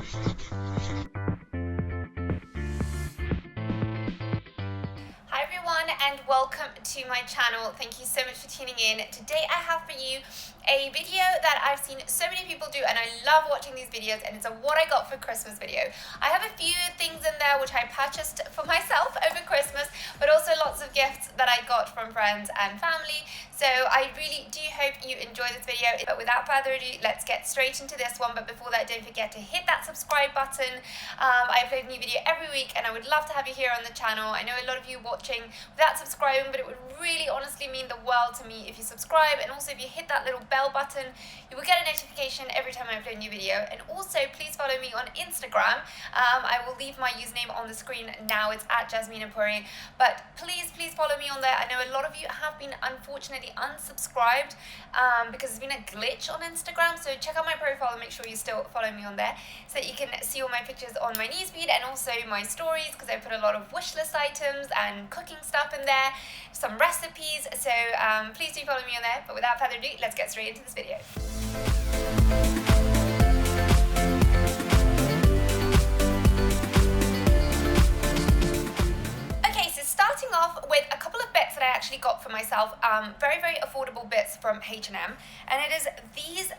Hi everyone and welcome to my channel. Thank you so much for tuning in. Today I have for you a video that I've seen so many people do and I love watching these videos, and it's a what I got for Christmas video. I have a few things in there which I purchased for myself over Christmas, but also lots of gifts that I got from friends and family. So I really do hope you enjoy this video. But without further ado, let's get straight into this one. But before that, don't forget to hit that subscribe button. I upload a new video every week and I would love to have you here on the channel. I know a lot of you watching without subscribing, but it would really honestly mean the world to me if you subscribe, and also if you hit that little bell button, you will get a notification every time I upload a new video. And also please follow me on Instagram. I will leave my username on the screen now. It's at JASMINA PURI, but please follow me on there. I know a lot of you have been unfortunately unsubscribed because there's been a glitch on Instagram, so check out my profile and make sure you still follow me on there so that you can see all my pictures on my newsfeed and also my stories, because I put a lot of wish list items and cooking stuff in there, some recipes. So please do follow me on there. But without further ado, let's get straight into this video. Okay, so starting off with a couple of bits that I actually got for myself, very affordable bits from H&M, and it is these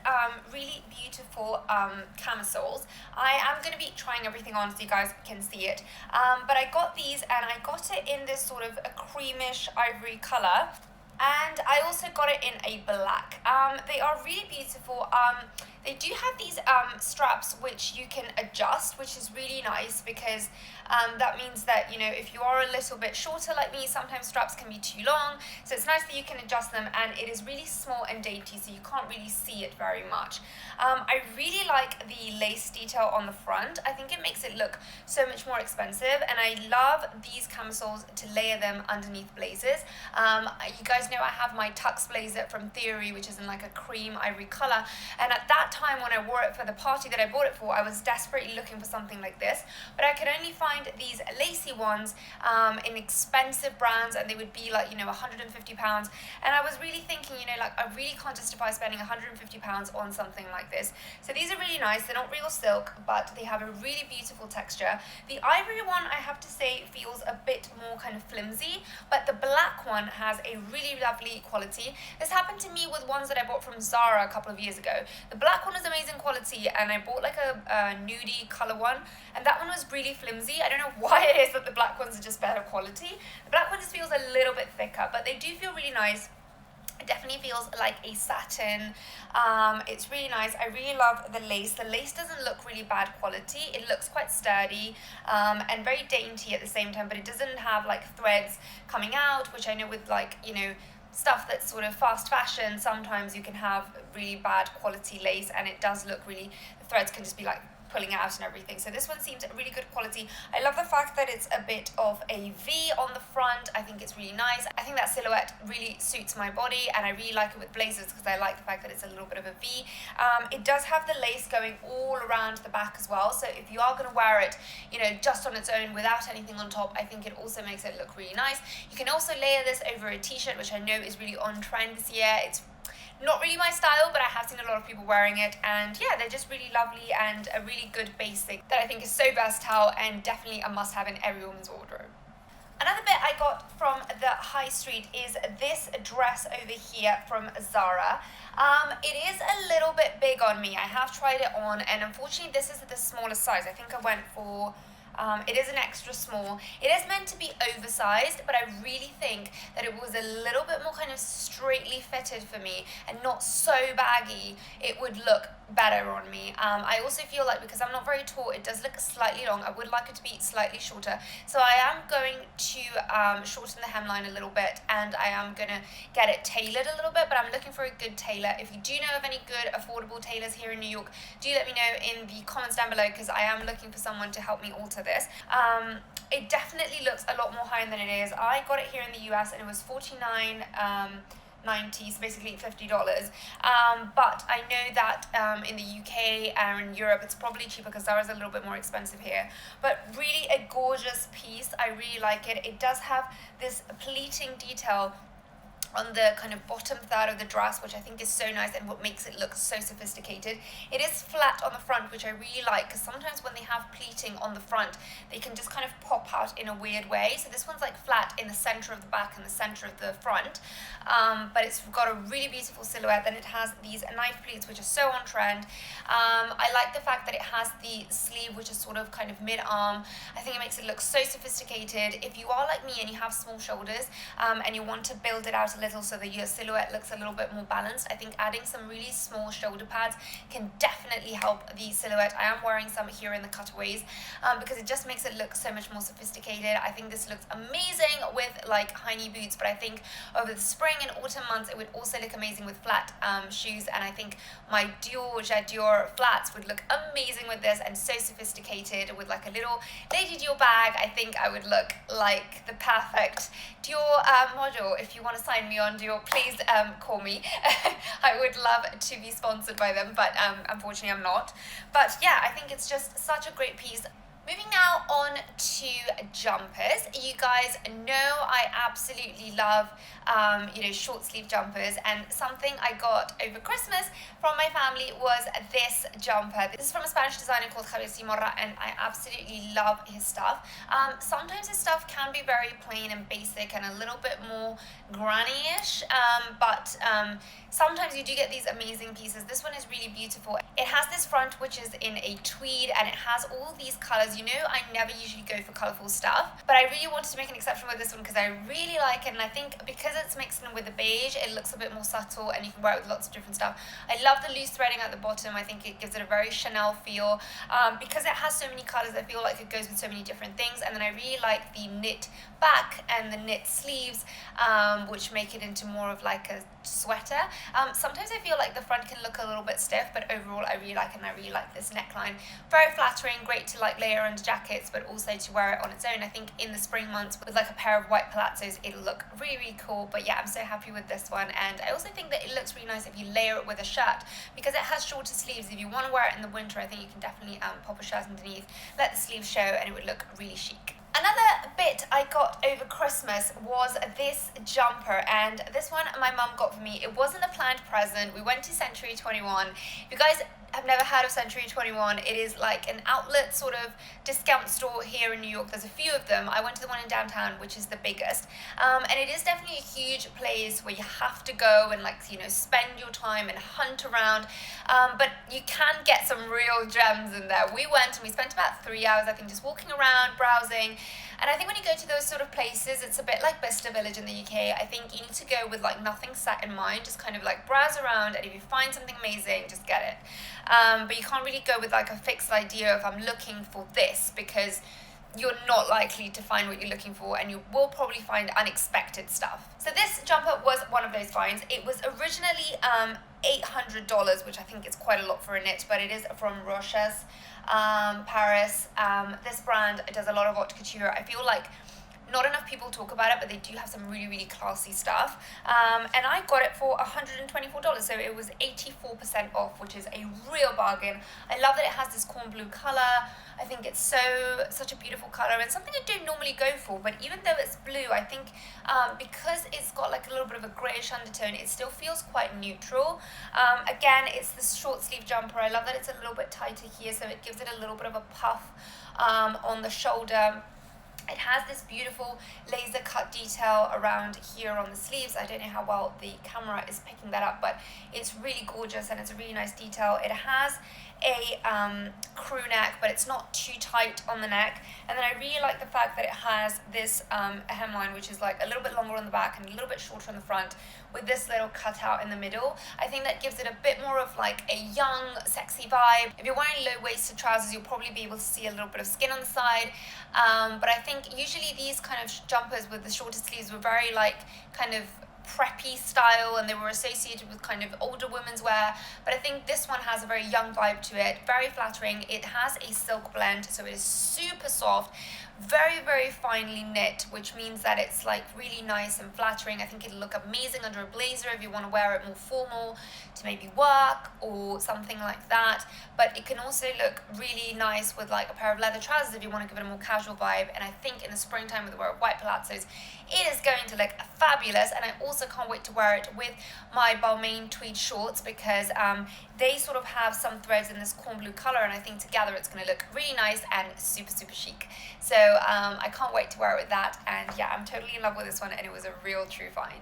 really beautiful camisoles. I am going to be trying everything on so you guys can see it, but I got these and I got it in this sort of a creamish ivory color, and I also got it in a black. They are really beautiful. They do have these straps which you can adjust, which is really nice because that means that, you know, if you are a little bit shorter like me, sometimes straps can be too long. So it's nice that you can adjust them, and it is really small and dainty, so you can't really see it very much. I really like the lace detail on the front. I think it makes it look so much more expensive, and I love these camisoles to layer them underneath blazers. You guys know I have my tux blazer from Theory, which is in like a cream ivory color, and at that time when I wore it for the party that I bought it for, I was desperately looking for something like this, but I could only find these lacy ones in expensive brands, and they would be like, you know, £150, and I was really thinking, you know, like I really can't justify spending £150 on something like this. So these are really nice. They're not real silk, but they have a really beautiful texture. The ivory one, I have to say, feels a bit more kind of flimsy, but the black one has a really lovely quality. This happened to me with ones that I bought from Zara a couple of years ago. The black one was amazing quality, and I bought like a nudie color one, and that one was really flimsy. I don't know why it is that the black ones are just better quality. The black one just feels a little bit thicker, but they do feel really nice. It definitely feels like a satin. It's really nice. I really love the lace. The lace doesn't look really bad quality. It looks quite sturdy and very dainty at the same time, but it doesn't have like threads coming out, which I know with, like, you know, stuff that's sort of fast fashion, sometimes you can have really bad quality lace and it does look really, the threads can just be like pulling out and everything. So this one seems really good quality. I love the fact that it's a bit of a V on the front. I think it's really nice. I think that silhouette really suits my body, and I really like it with blazers because I like the fact that it's a little bit of a V. It does have the lace going all around the back as well, so if you are going to wear it, you know, just on its own without anything on top, I think it also makes it look really nice. You can also layer this over a t-shirt, which I know is really on trend this year. It's not really my style, but I have seen a lot of people wearing it, and yeah, they're just really lovely and a really good basic that I think is so versatile and definitely a must-have in every woman's wardrobe. Another bit I got from the high street is this dress over here from Zara. It is a little bit big on me. I have tried it on, and unfortunately this is the smallest size. I think I went for it is an extra small. It is meant to be oversized, but I really think that it was a little bit more kind of straightly fitted for me and not so baggy. It would look better on me. I also feel like because I'm not very tall, it does look slightly long. I would like it to be slightly shorter. So I am going to shorten the hemline a little bit, and I am going to get it tailored a little bit, but I'm looking for a good tailor. If you do know of any good affordable tailors here in New York, do let me know in the comments down below, because I am looking for someone to help me alter this. It definitely looks a lot more higher than it is. I got it here in the US and it was $49.90, so basically $50. But I know that in the UK and in Europe it's probably cheaper because Zara's a little bit more expensive here. But really a gorgeous piece. I really like it. It does have this pleating detail on the kind of bottom third of the dress, which I think is so nice and what makes it look so sophisticated. It is flat on the front, which I really like, because sometimes when they have pleating on the front, they can just kind of pop out in a weird way. So this one's like flat in the center of the back and the center of the front, but it's got a really beautiful silhouette. Then it has these knife pleats, which are so on trend. I like the fact that it has the sleeve, which is sort of kind of mid-arm. I think it makes it look so sophisticated. If you are like me and you have small shoulders and you want to build it out a little so that your silhouette looks a little bit more balanced, I think adding some really small shoulder pads can definitely help the silhouette. I am wearing some here in the cutaways because it just makes it look so much more sophisticated. I think this looks amazing with like high knee boots, but I think over the spring and autumn months it would also look amazing with flat shoes, and I think my Dior flats would look amazing with this and so sophisticated with like a little Lady Dior bag. I think I would look like the perfect Dior model. If you want to sign me on Dior, please call me. I would love to be sponsored by them, but unfortunately I'm not. But yeah, I think it's just such a great piece. Moving now on to jumpers. You guys know I absolutely love, short sleeve jumpers, and something I got over Christmas from my family was this jumper. This is from a Spanish designer called Zamora, and I absolutely love his stuff. Sometimes his stuff can be very plain and basic and a little bit more granny-ish, but sometimes you do get these amazing pieces. This one is really beautiful. It has this front, which is in a tweed, and it has all these colors. You know, I never usually go for colorful stuff, but I really wanted to make an exception with this one because I really like it, and I think because it's mixed in with the beige, it looks a bit more subtle and you can wear it with lots of different stuff. I love the loose threading at the bottom. I think it gives it a very Chanel feel. Because it has so many colors, I feel like it goes with so many different things, and then I really like the knit back and the knit sleeves, which make it into more of like a sweater. Sometimes I feel like the front can look a little bit stiff, but overall I really like it, and I really like this neckline. Very flattering, great to like layer under jackets, but also to wear it on its own. I think in the spring months with like a pair of white palazzos, it'll look really, really cool. But yeah, I'm so happy with this one, and I also think that it looks really nice if you layer it with a shirt because it has shorter sleeves. If you want to wear it in the winter, I think you can definitely pop a shirt underneath, let the sleeves show, and it would look really chic. Another bit I got over Christmas was this jumper, and this one my mum got for me. It wasn't a planned present. We went to Century 21. If you guys have never heard of Century 21, it is like an outlet sort of discount store here in New York. There's a few of them. I went to the one in downtown, which is the biggest, and it is definitely a huge place where you have to go and spend your time and hunt around, but you can get some real gems in there. We went and we spent about 3 hours, I think, just walking around, browsing. And I think when you go to those sort of places, it's a bit like Bicester Village in the UK. I think you need to go with like nothing set in mind, just kind of like browse around, and if you find something amazing, just get it. But you can't really go with like a fixed idea of I'm looking for this, because you're not likely to find what you're looking for, and you will probably find unexpected stuff. So this jumper was one of those finds. It was originally $800, which I think is quite a lot for a knit, but it is from Roches, Paris. This brand does a lot of haute couture. I feel like not enough people talk about it, but they do have some really, really classy stuff. And I got it for $124, so it was 84% off, which is a real bargain. I love that it has this corn blue color. I think it's such a beautiful color, and something I don't normally go for, but even though it's blue, I think because it's got like a little bit of a grayish undertone, it still feels quite neutral. Again, it's this short sleeve jumper. I love that it's a little bit tighter here, so it gives it a little bit of a puff on the shoulder. It has this beautiful laser cut detail around here on the sleeves. I don't know how well the camera is picking that up, but it's really gorgeous and it's a really nice detail. It has a crew neck, but it's not too tight on the neck. And then I really like the fact that it has this hemline, which is like a little bit longer on the back and a little bit shorter on the front, with this little cutout in the middle. I think that gives it a bit more of like a young, sexy vibe. If you're wearing low-waisted trousers, you'll probably be able to see a little bit of skin on the side. But I think usually these kind of jumpers with the shorter sleeves were very like kind of preppy style, and they were associated with kind of older women's wear, but I think this one has a very young vibe to it, very flattering. It has a silk blend, so it is super soft, very, very finely knit, which means that it's like really nice and flattering. I think it'll look amazing under a blazer if you want to wear it more formal to maybe work or something like that, but it can also look really nice with like a pair of leather trousers if you want to give it a more casual vibe. And I think in the springtime with the wear of white palazzos, it is going to look fabulous. And I also also can't wait to wear it with my Balmain tweed shorts because they sort of have some threads in this corn blue color, and I think together it's going to look really nice and super, super chic. So I can't wait to wear it with that, and yeah, I'm totally in love with this one, and it was a real true find.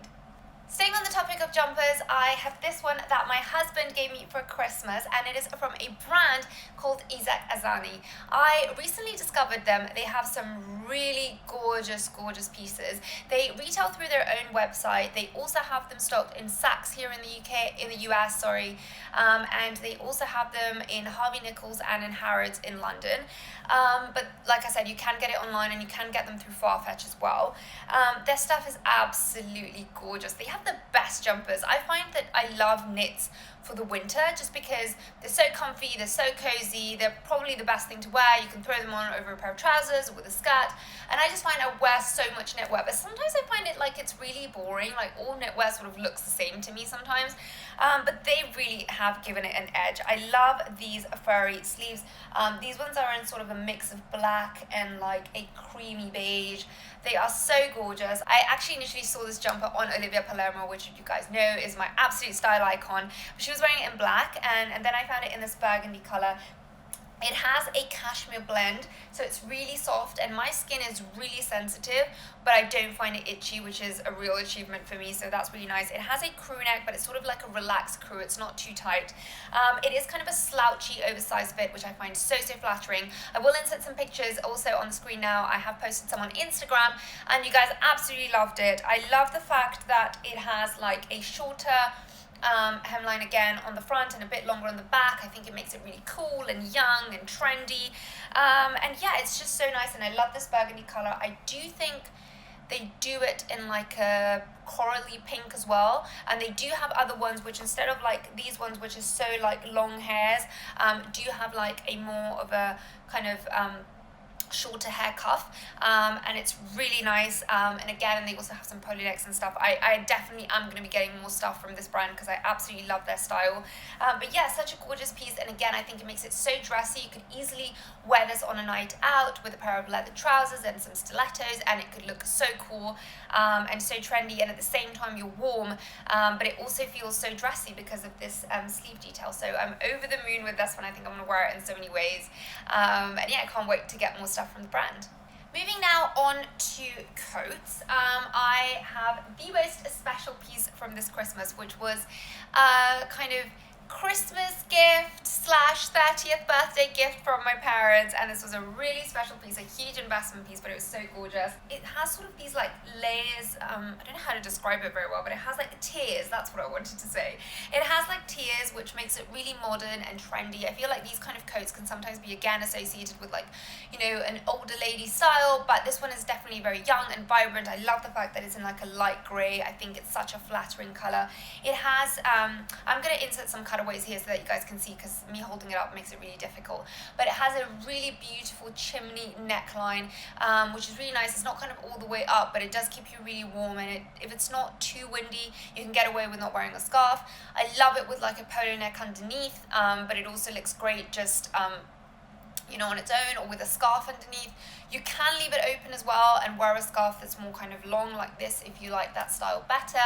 Staying on the topic of jumpers, I have this one that my husband gave me for Christmas, and it is from a brand called Isaac Azani. I recently discovered them. They have some really gorgeous, gorgeous pieces. They retail through their own website. They also have them stocked in Saks here in the UK, in the US, sorry, and they also have them in Harvey Nichols and in Harrods in London. But like I said, you can get it online and you can get them through Farfetch as well. Their stuff is absolutely gorgeous. They have the best jumpers. I find that I love knits for the winter just because they're so comfy, they're so cozy, they're probably the best thing to wear. You can throw them on over a pair of trousers or with a skirt, and I just find I wear so much knitwear, but sometimes I find it like it's really boring, like all knitwear sort of looks the same to me sometimes, but they really have given it an edge. I love these furry sleeves. These ones are in sort of a mix of black and like a creamy beige. They are so gorgeous. I actually initially saw this jumper on Olivia Palermo, which you guys know is my absolute style icon. She was wearing it in black, and then I found it in this burgundy color. It has a cashmere blend, so it's really soft, and my skin is really sensitive, but I don't find it itchy, which is a real achievement for me, so that's really nice. It has a crew neck, but it's sort of like a relaxed crew. It's not too tight. It is kind of a slouchy, oversized fit, which I find so, so flattering. I will insert some pictures also on the screen now. I have posted some on Instagram, and you guys absolutely loved it. I love the fact that it has like a shorter hemline again on the front and a bit longer on the back. I think it makes it really cool and young and trendy, and yeah, it's just so nice, and I love this burgundy color. I do think they do it in like a corally pink as well, and they do have other ones which, instead of like these ones which is so like long hairs, do have like a more of a kind of shorter hair cuff, and it's really nice, and again, and they also have some polo necks and stuff. I definitely am going to be getting more stuff from this brand because I absolutely love their style, but yeah, such a gorgeous piece, and again, I think it makes it so dressy. You could easily wear this on a night out with a pair of leather trousers and some stilettos, and it could look so cool, and so trendy, and at the same time you're warm, but it also feels so dressy because of this sleeve detail. So I'm over the moon with this one. I think I'm going to wear it in so many ways, and yeah, I can't wait to get more stuff from the brand. Moving now on to coats, I have the most special piece from this Christmas, which was kind of Christmas gift slash 30th birthday gift from my parents, and this was a really special piece, a huge investment piece, but it was so gorgeous. It has sort of these like layers, I don't know how to describe it very well, but it has like tiers, that's what I wanted to say. It has like tiers, which makes it really modern and trendy. I feel like these kind of coats can sometimes be again associated with like, you know, an older lady style, but this one is definitely very young and vibrant. I love the fact that it's in like a light grey. I think it's such a flattering color. It has, I'm going to insert some cutaways here so that you guys can see, because me holding it up makes it really difficult, but it has a really beautiful chimney neckline, which is really nice. It's not kind of all the way up, but it does keep you really warm, and if it's not too windy, you can get away with not wearing a scarf. I love it with like a polo neck underneath, but it also looks great just you know, on its own or with a scarf underneath. You can leave it open as well and wear a scarf that's more kind of long like this if you like that style better.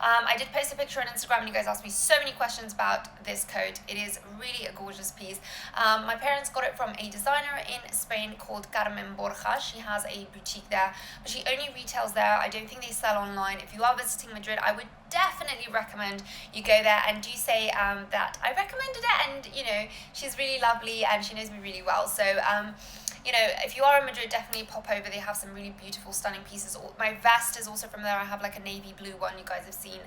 I did post a picture on Instagram and you guys asked me so many questions about this coat. It is really a gorgeous piece. My parents got it from a designer in Spain called Carmen Borja. She has a boutique there, but she only retails there. I don't think they sell online. If you are visiting Madrid, I would definitely recommend you go there and do say that I recommended it, and you know, she's really lovely and she knows me really well. So you know, if you are in Madrid, definitely pop over. They have some really beautiful, stunning pieces. My vest is also from there. I have like a navy blue one you guys have seen,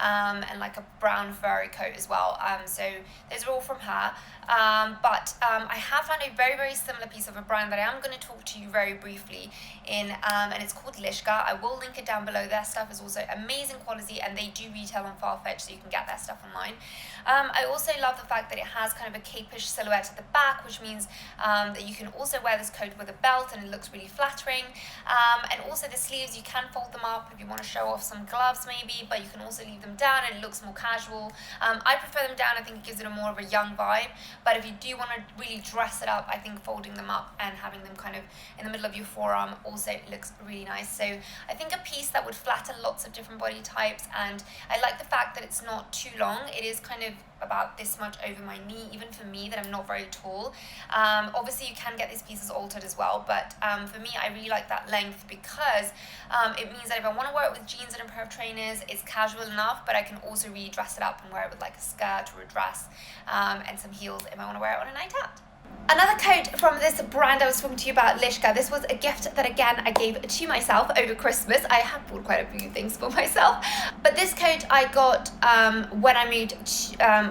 and like a brown furry coat as well. So those are all from her. But I have found a very, very similar piece of a brand that I am going to talk to you very briefly in, and it's called Lishka. I will link it down below. Their stuff is also amazing quality, and they do retail on Farfetch, so you can get their stuff online. I also love the fact that it has kind of a capish silhouette at the back, which means that you can also wear wear this coat with a belt and it looks really flattering. And also the sleeves, you can fold them up if you want to show off some gloves maybe, but you can also leave them down and it looks more casual. I prefer them down. I think it gives it a more of a young vibe, but if you do want to really dress it up, I think folding them up and having them kind of in the middle of your forearm also looks really nice. So I think a piece that would flatter lots of different body types, and I like the fact that it's not too long. It is kind of about this much over my knee, even for me that I'm not very tall. Obviously you can get these pieces altered as well, but for me I really like that length because it means that if I want to wear it with jeans and a pair of trainers, it's casual enough, but I can also really dress it up and wear it with like a skirt or a dress and some heels if I want to wear it on a night out. Another coat from this brand I was talking to you about, LEELA. This was a gift that again I gave to myself over Christmas. I have bought quite a few things for myself, but this coat I got when I moved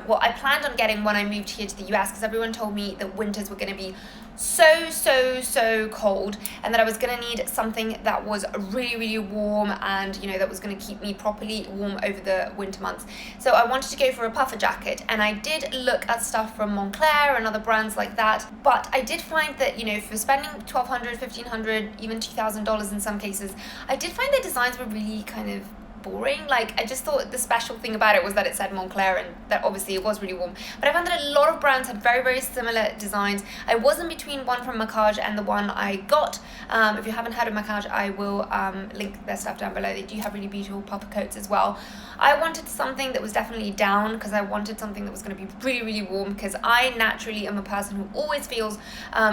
well, I planned on getting when I moved here to the US, because everyone told me that winters were going to be so cold, and that I was going to need something that was really warm and, you know, that was going to keep me properly warm over the winter months. So I wanted to go for a puffer jacket, and I did look at stuff from Montclair and other brands like that, but I did find that, you know, for spending $1,200, $1,500, even $2,000 in some cases, I did find the designs were really kind of boring. Like, I just thought the special thing about it was that it said Montclair and that obviously it was really warm, but I found that a lot of brands had very similar designs. I was in between one from Marquise and the one I got. If you haven't heard of Marquise, I will link their stuff down below. They do have really beautiful puffer coats as well. I wanted something that was definitely down because I wanted something that was going to be really warm, because I naturally am a person who always feels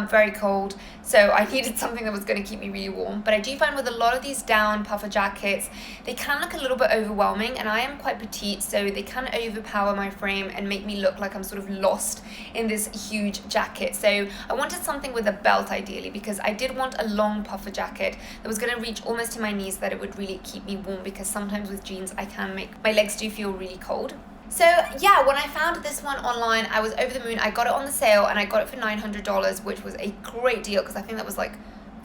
very cold, so I needed something that was going to keep me really warm. But I do find with a lot of these down puffer jackets, they can look a little bit overwhelming, and I am quite petite, so they can overpower my frame and make me look like I'm sort of lost in this huge jacket. So I wanted something with a belt ideally, because I did want a long puffer jacket that was going to reach almost to my knees, that it would really keep me warm, because sometimes with jeans I can make my legs do feel really cold. So yeah, when I found this one online, I was over the moon. I got it on the sale and I got it for $900, which was a great deal, because I think that was like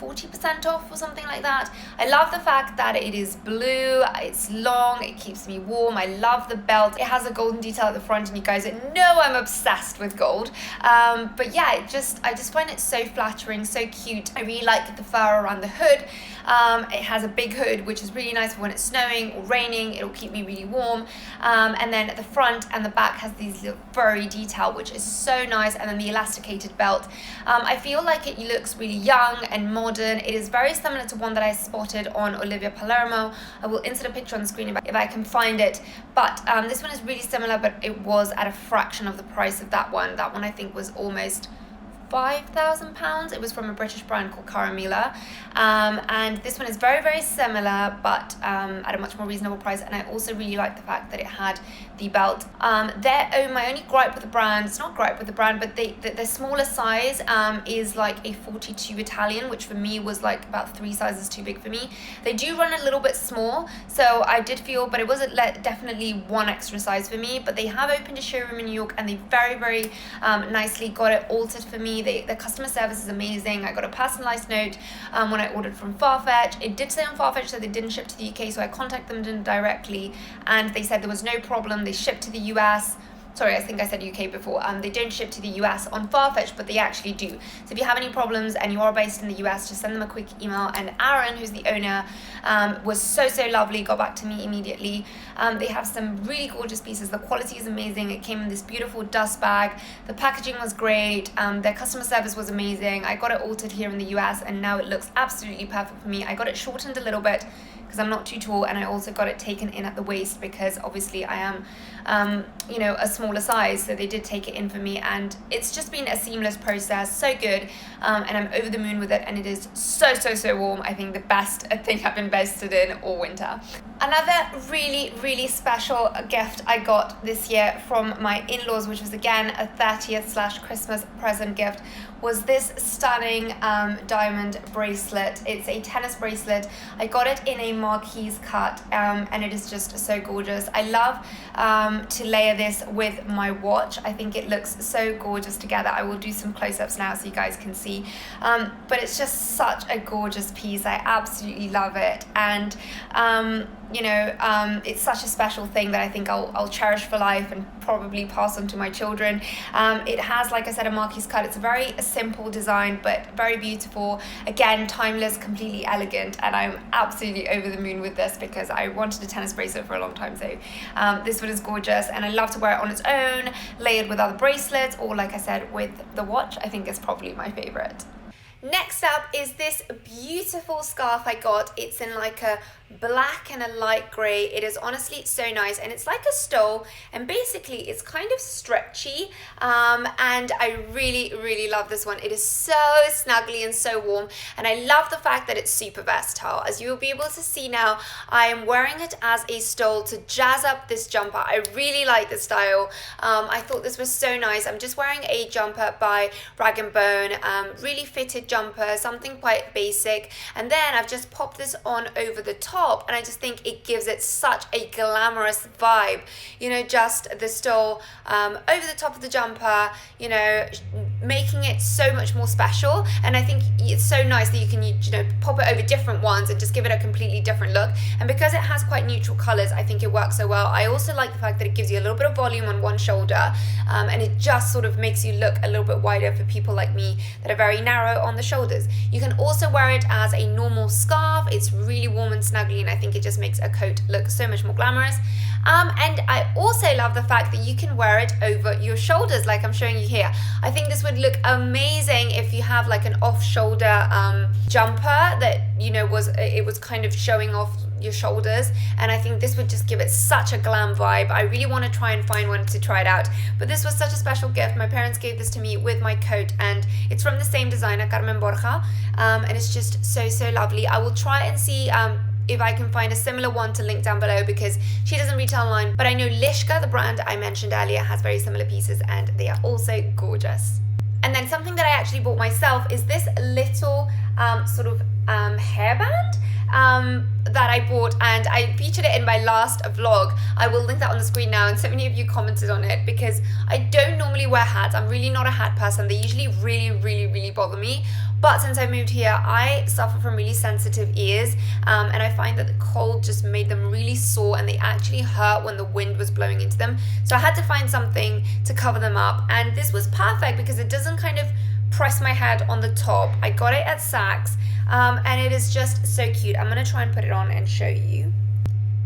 40% off or something like that. I love the fact that it is blue, it's long, it keeps me warm. I love the belt. It has a golden detail at the front, and you guys know I'm obsessed with gold. But yeah, I just find it so flattering, so cute. I really like the fur around the hood. It has a big hood, which is really nice for when it's snowing or raining. It'll keep me really warm. And then at the front and the back has these little furry detail, which is so nice. And then the elasticated belt. I feel like it looks really young and modern. It is very similar to one that I spotted on Olivia Palermo. I will insert a picture on the screen if I can find it. But this one is really similar, but it was at a fraction of the price of that one. That one I think was almost £5,000. It was from a British brand called Caramila, and this one is very similar, but at a much more reasonable price. And I also really like the fact that it had the belt. My only gripe with the brand, it's not gripe with the brand, but the smaller size is like a 42 Italian, which for me was like about 3 sizes too big for me. They do run a little bit small, so I did feel, but it was definitely one extra size for me. But they have opened a showroom in New York, and they very nicely got it altered for me. The customer service is amazing. I got a personalized note when I ordered from Farfetch. It did say on Farfetch that they didn't ship to the UK, so I contacted them directly, and they said there was no problem. They shipped to the US. Sorry, I think I said UK before. They don't ship to the US on Farfetch, but they actually do. So if you have any problems and you are based in the US, just send them a quick email. And Aaron, who's the owner, was so lovely, got back to me immediately. They have some really gorgeous pieces. The quality is amazing. It came in this beautiful dust bag. The packaging was great. Their customer service was amazing. I got it altered here in the US, and now it looks absolutely perfect for me. I got it shortened a little bit because I'm not too tall, and I also got it taken in at the waist because obviously I am you know, a smaller size, so they did take it in for me, and it's just been a seamless process, so good. And I'm over the moon with it, and it is so warm. I think the best thing I've invested in all winter. Another really special gift I got this year from my in-laws, which was again a 30th/Christmas present gift, was this stunning diamond bracelet. It's a tennis bracelet. I got it in a Marquise cut, and it is just so gorgeous. I love to layer this with my watch. I think it looks so gorgeous together. I will do some close-ups now so you guys can see, but it's just such a gorgeous piece. I absolutely love it. And you know, it's such a special thing that I think I'll cherish for life and probably pass on to my children. It has, like I said, a Marquise cut. It's a very simple design, but very beautiful. Again, timeless, completely elegant, and I'm absolutely over the moon with this because I wanted a tennis bracelet for a long time. So this one is gorgeous, and I love to wear it on its own, layered with other bracelets, or like I said, with the watch. I think is probably my favorite. Next up is this beautiful scarf I got. It's in like a black and a light grey. It is honestly so nice, and it's like a stole, and basically it's kind of stretchy, and I really love this one. It is so snuggly and so warm, and I love the fact that it's super versatile. As you will be able to see now, I am wearing it as a stole to jazz up this jumper. I really like the style. I thought this was so nice. I'm just wearing a jumper by Rag & Bone, really fitted jumper, something quite basic, and then I've just popped this on over the top, and I just think it gives it such a glamorous vibe, you know, just the stole over the top of the jumper, you know, making it so much more special. And I think it's so nice that you can, you know, pop it over different ones and just give it a completely different look. And because it has quite neutral colors, I think it works so well. I also like the fact that it gives you a little bit of volume on one shoulder, and it just sort of makes you look a little bit wider for people like me that are very narrow on the shoulders. You can also wear it as a normal scarf. It's really warm and snuggly, and I think it just makes a coat look so much more glamorous. And I also love the fact that you can wear it over your shoulders like I'm showing you here. I think this would look amazing if you have like an off-shoulder jumper that, you know, was kind of showing off your shoulders, and I think this would just give it such a glam vibe. I really want to try and find one to try it out, but this was such a special gift. My parents gave this to me with my coat, and it's from the same designer, Carmen Borja, and it's just so lovely. I will try and see if I can find a similar one to link down below, because she doesn't retail online, but I know Lishka, the brand I mentioned earlier, has very similar pieces, and they are also gorgeous. And then something that I actually bought myself is this little sort of hairband that I bought, and I featured it in my last vlog. I will link that on the screen now, and so many of you commented on it because I don't normally wear hats. I'm really not a hat person. They usually really bother me. But since I moved here, I suffer from really sensitive ears, and I find that the cold just made them really sore, and they actually hurt when the wind was blowing into them. So I had to find something to cover them up, and this was perfect because it doesn't kind of press my head on the top. I got it at Saks, and it is just so cute. I'm gonna try and put it on and show you.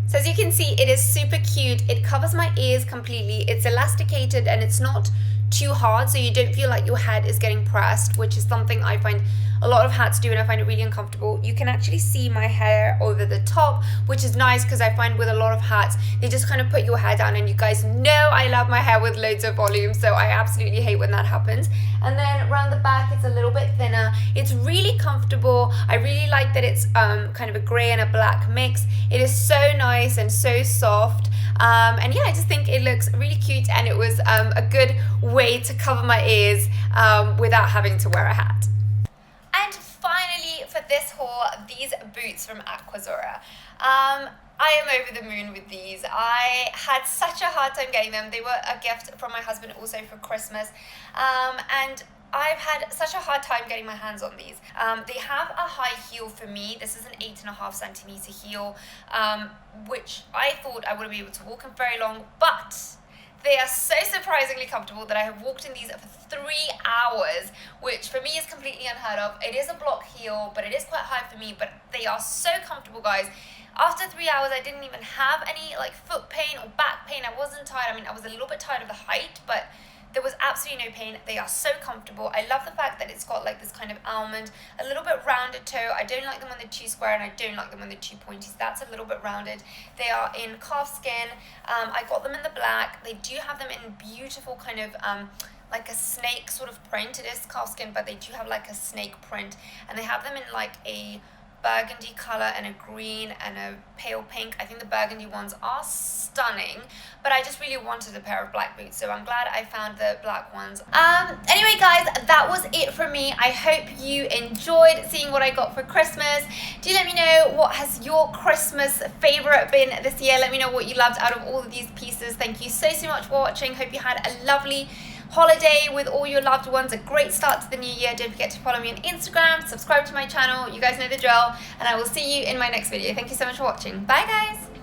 So as you can see, it is super cute. It covers my ears completely. It's elasticated, and it's not too hard, so you don't feel like your head is getting pressed, which is something I find a lot of hats do, and I find it really uncomfortable. You can actually see my hair over the top, which is nice because I find with a lot of hats, they just kind of put your hair down, and you guys know I love my hair with loads of volume, so I absolutely hate when that happens. And then around the back, it's a little bit thinner. It's really comfortable. I really like that it's kind of a grey and a black mix. It is so nice and so soft. And yeah, I just think it looks really cute, and it was a good way to cover my ears without having to wear a hat. And finally, for this haul, these boots from Zara. I am over the moon with these. I had such a hard time getting them. They were a gift from my husband also for Christmas, and I've had such a hard time getting my hands on these. They have a high heel for me. This is an 8.5 centimeter heel, which I thought I wouldn't be able to walk in very long, but they are so surprisingly comfortable that I have walked in these for 3 hours, which for me is completely unheard of. It is a block heel, but it is quite high for me, but they are so comfortable, guys. After 3 hours, I didn't even have any like foot pain or back pain. I wasn't tired. I mean, I was a little bit tired of the height, but there was absolutely no pain. They are so comfortable. I love the fact that it's got like this kind of almond, a little bit rounded toe. I don't like them when they're too square, and I don't like them when they're too pointy. So that's a little bit rounded. They are in calf skin. I got them in the black. They do have them in beautiful kind of like a snake sort of print. It is calf skin, but they do have like a snake print, and they have them in like a burgundy color and a green and a pale pink. I think the burgundy ones are stunning, but I just really wanted a pair of black boots, so I'm glad I found the black ones. Anyway guys, that was it from me. I hope you enjoyed seeing what I got for Christmas. Do let me know what has your Christmas favorite been this year. Let me know what you loved out of all of these pieces. Thank you so much for watching. Hope you had a lovely holiday with all your loved ones, a great start to the new year. Don't forget to follow me on Instagram, subscribe to my channel, you guys know the drill, and I will see you in my next video. Thank you so much for watching. Bye guys!